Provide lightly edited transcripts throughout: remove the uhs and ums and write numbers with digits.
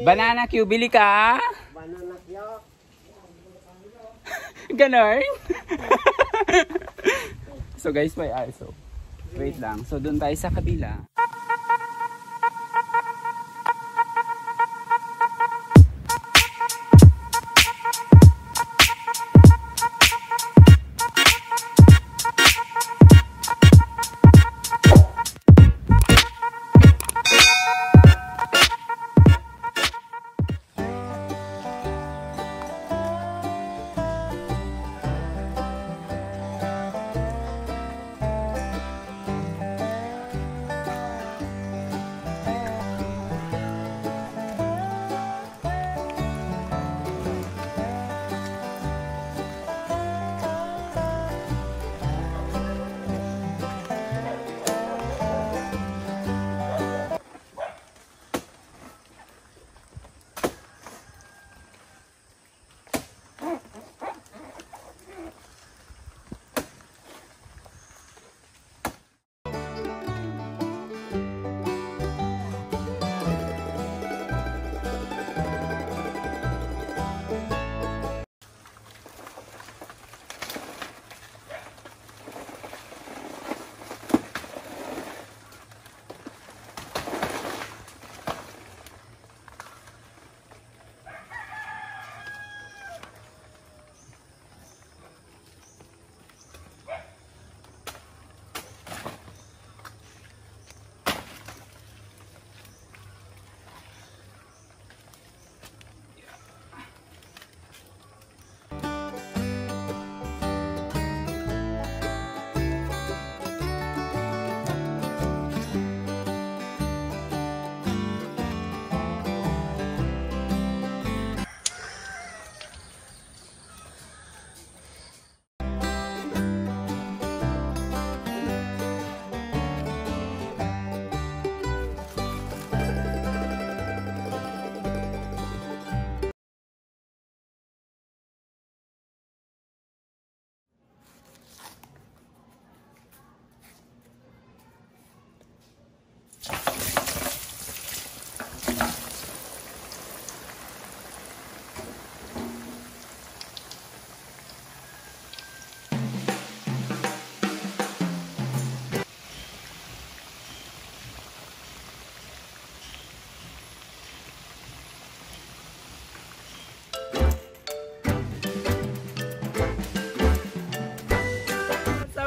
Banana Q, bili ka? Banana Q. Ganon. So guys, may aso. Wait lang. So doon tayo sa kabila.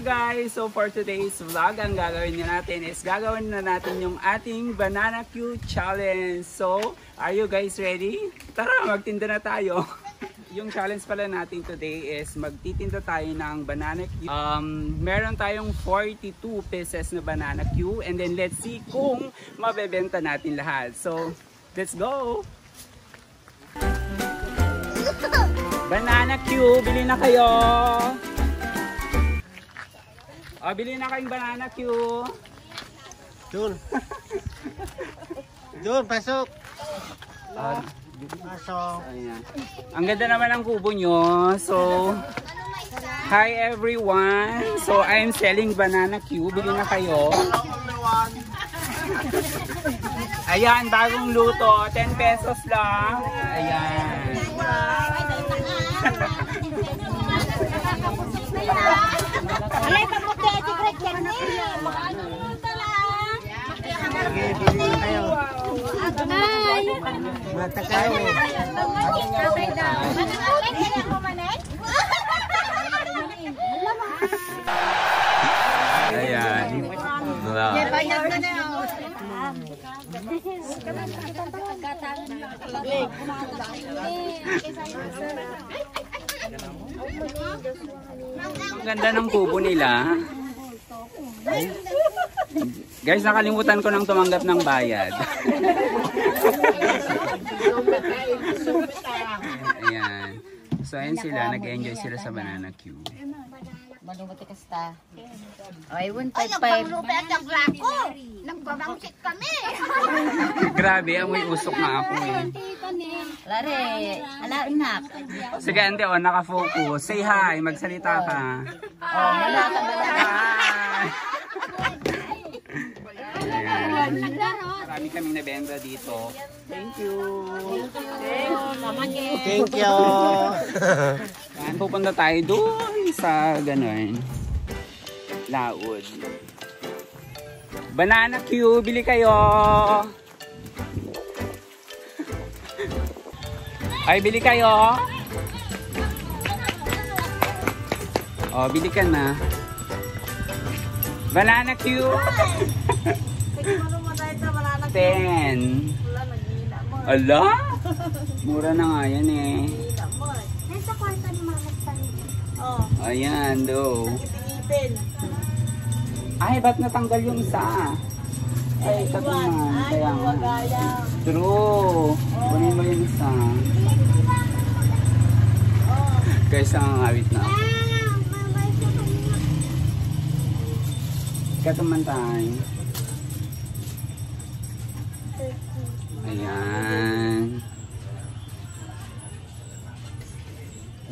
Guys, so for today's vlog, ang gagawin natin is gagawin na natin yung ating Banana Q challenge. So, are you guys ready? Tara, magtinda na tayo. Yung challenge pala natin today is magtitinda tayo ng Banana Q. Meron tayong 42 pieces na Banana Q, and then let's see kung mabebenta natin lahat. So, let's go! Banana Q, bili na kayo! Oh, bili na kayong Banana Q. Jun. Jun, pasok. Pasok. Ayan. Ang ganda naman ang kubo nyo. So, hi everyone. So, I'm selling Banana Q. Bili na kayo. Ayan, bagong luto. 10 pesos lang. Ayan. Alay, kamuti ay tigret yan ni. Ano lang? Kayo. Ay. Mata kayo. Ayan. Wow. Bayad na na. Ang ganda ng kubo nila. Guys, nakalimutan ko nang tumanggap ng bayad. Ayan. So, ayan sila. Nag-enjoy sila sa Banana Q. Manubuti ka sta. Ay, 155. Nagpangrupi at naglako. Nagpamangsit kami. Grabe, amoy usok na ako eh. Lare, ala inak. Sige, ante, oh, nakafocus. Say hi, magsalita ka. Oh, wala ka ba na? Hi! Ayan. Marami kaming nabenta dito. Thank you. Thank you. Yan, pupunta tayo doon sa ganun. Laod. Banana Q, bili kayo. Ay, bili kayo. Oh, bili ka na. Banana Q. 10. Ala? Mura na nga yan eh. Nasa kwarto ni Mama Stan. Ayan, do. Ay, ba't natanggal yung isa? Ay, ito naman. Kaya nga. True. Kunin mo yung isa. Guys, ang awit na. Katumantay. Ayan.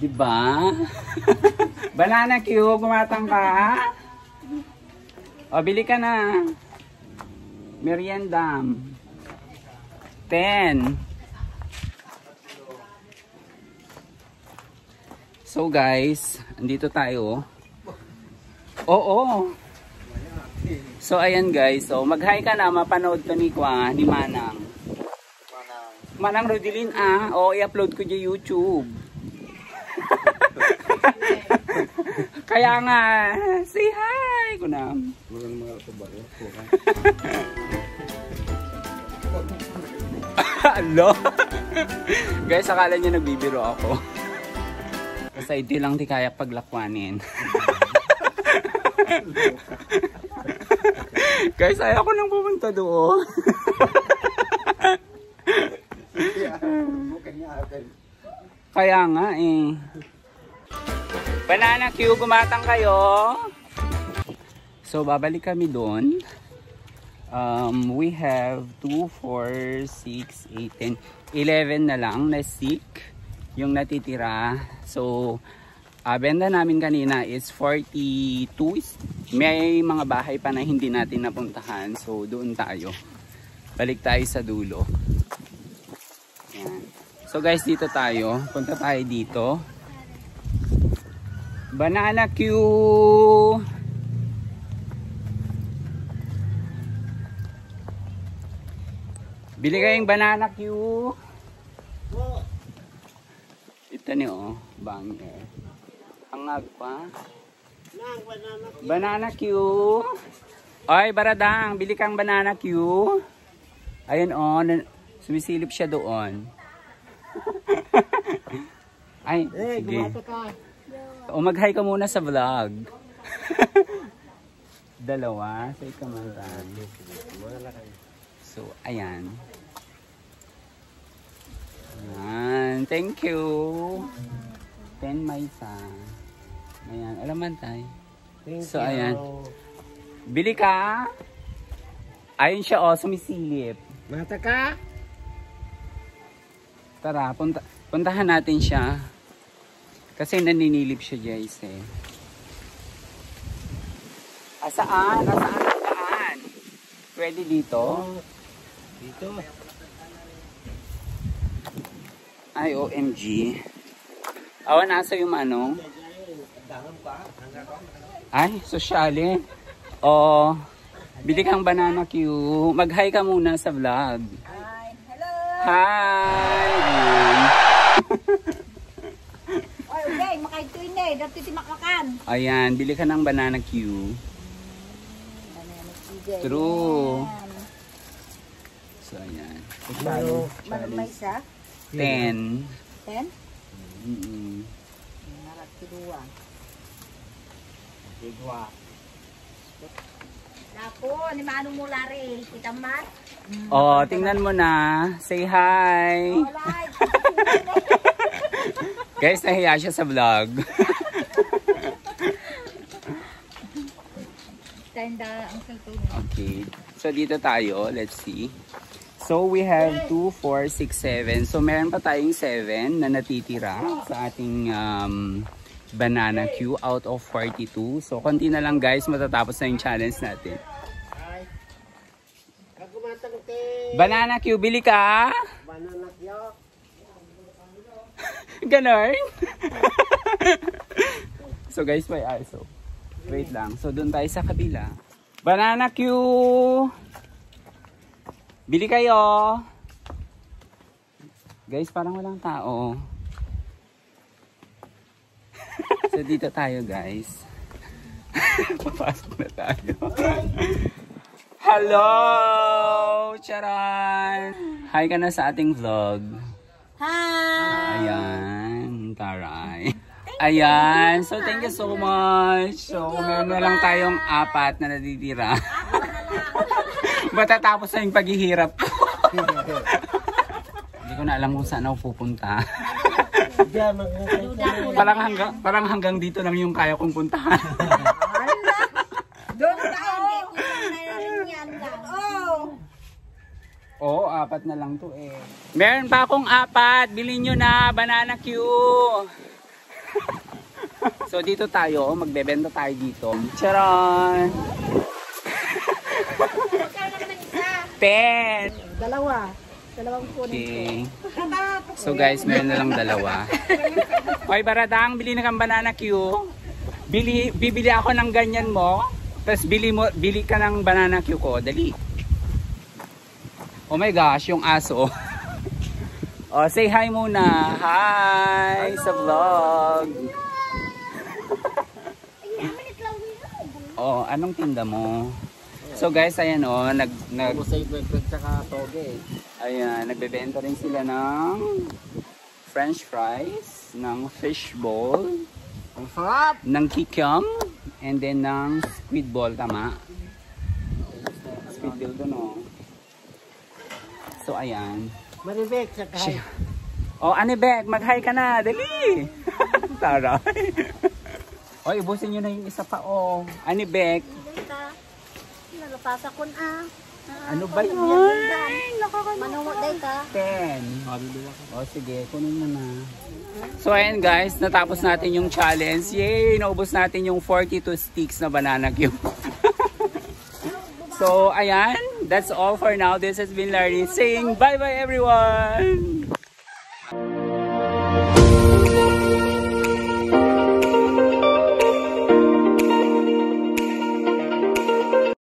Diba? Banana Q, gumatang ka? O, bili ka na. Merienda. 10. So guys, andito tayo. Oo. So ayan guys, so mag-hi ka na, mapanood ka ni Kwa, ni Manang. Manang Rodilin o i-upload ko dyan YouTube. Kaya nga, say hi ko na. Hello. Guys, akala niyo nagbibiro ako. Kasi ito lang di kaya paglakwanin. Guys, ayaw ko nang pumunta doon. Kaya nga eh. Banana Q, gumatang kayo. So, babalik kami doon. We have 2, 4, 6, 8, 10, 11 na lang na stick yung natitira. So, benta namin kanina is 42. May mga bahay pa na hindi natin napuntahan. So, doon tayo. Balik tayo sa dulo. Ayan. So, guys, dito tayo. Punta tayo dito. Banana Q. Bili kayong banana Q. Ito niyo, banger. Hangag pa. Banana Q. Oy, baradang, bili kang banana Q. Ayun sumisilip siya doon. Ay, sige. O mag-hi ka muna sa vlog. Dalawa, say ka man. So, ayan. Ayan, thank you. 10 Maysa. Ayan, alaman tayo. So, ayan. Bili ka. Ayun siya, sumisilip. Mata ka? Tara, puntahan natin siya. Kasi naninilip siya, guys eh. Asaan? Asaan? Pwede dito? Dito. Ay, OMG. Awan, nasa yung ano? Ay, sosyalin. O, bili kang banana Q. Mag-hi ka muna sa vlog. Hi. Hello. Hi! Ayan. Oy, okay, makaituin na eh. Dati si makakan. Ayan, bili ka ng banana Q. True. So, ayan. May isa? 10. 10? Narap kidua. Naku, ni Manong Mulari. Kita mat? Oh, tingnan mo na. Say hi. Alright. Guys, nahiya siya sa vlog. Tenda ang cellphone. Okay. So, dito tayo. Let's see. So, we have 2, 4, 6, 7. So, meron pa tayong 7 na natitira sa ating banana Q out of 42. So, konti na lang guys. Matatapos na yung challenge natin. Banana Q, bili ka? Banana Q. Ganon. So guys, may aso. Wait lang. So doon tayo sa kabila. Banana Q. Bili kayo. Guys, parang walang tao. So dito tayo guys. Papasok na tayo. Hello! Charan! Hi ka na sa ating vlog. Hi! Ayan, taray. Ayan, so thank you so much. So meron na lang tayong 4 na natitira. Matatapos na yung paghihirap ko. Hindi ko na alam kung saan ako pupunta. Parang hanggang dito lang yung kaya kong puntahan. Doon tayo. Oo, 4 na lang to eh. Meron pa akong 4. Bilhin nyo na, Banana Q. So dito tayo, magbebenta tayo dito. Charon! 10! Dalawang Okay. kunin So guys, meron na lang 2. Oy, Baradang, bili na kang Banana Q. Bibili ako ng ganyan mo. Tapos bili ka ng Banana Q ko. Dali. Oh my gosh, yung aso. Oh, say hi muna. Hi sa vlog. Oh, anong tinda mo? So guys, ayan oh, ayan, nagbebenta rin sila ng french fries, ng fish ball, Ang sarap. ng kikiam, and then ng squid ball, tama? Squid ball to, no? So ayan. Maribek, saka hi. Oh, Anibek, mag-hi ka na, dali! Taray. Oh, ibusin nyo na yung isa pa, oh. Anibek. Nagapasa ko na. Ano ba yun? Manungot day ka. 10. O sige, kunin mo na. So ayan guys, natapos natin yung challenge. Yay! Naubos natin yung 42 sticks na banana cube. So ayan, that's all for now. This has been Larry saying bye bye everyone!